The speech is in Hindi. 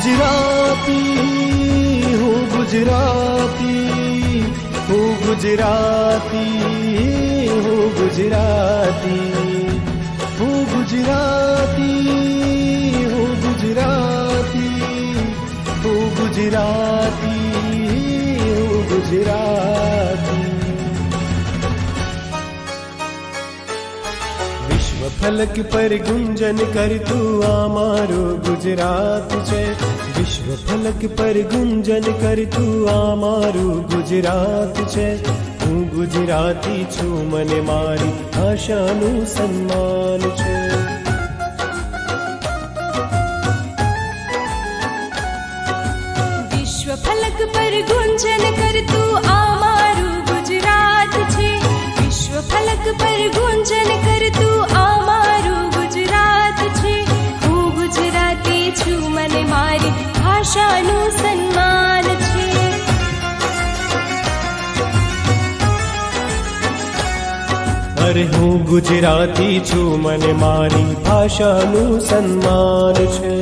गुजराती हूँ, गुजराती हूँ, गुजराती हूँ, गुजराती हूँ, गुजराती हूँ, गुजराती हूँ, गुजराती हूँ, गुजराती। विश्व फलक पर गुंजन कर तू आमारो गुजरात छे। विश्व फलक पर गुंजन कर तू आमारो गुजरात छे। हूँ गुजराती छू मने मारी भाषानु सन्मान छे। विश्व फलक पर गुंजन कर तू आमारू गुजरात छे। विश्व फलक पर गुंजन कर तू आमारू गुजरात छे। हूँ गुजराती छू मने मारी भाषानु सन्मान छे। अरे हूँ गुजराती छू मने मारी भाषानु सन्मान छे।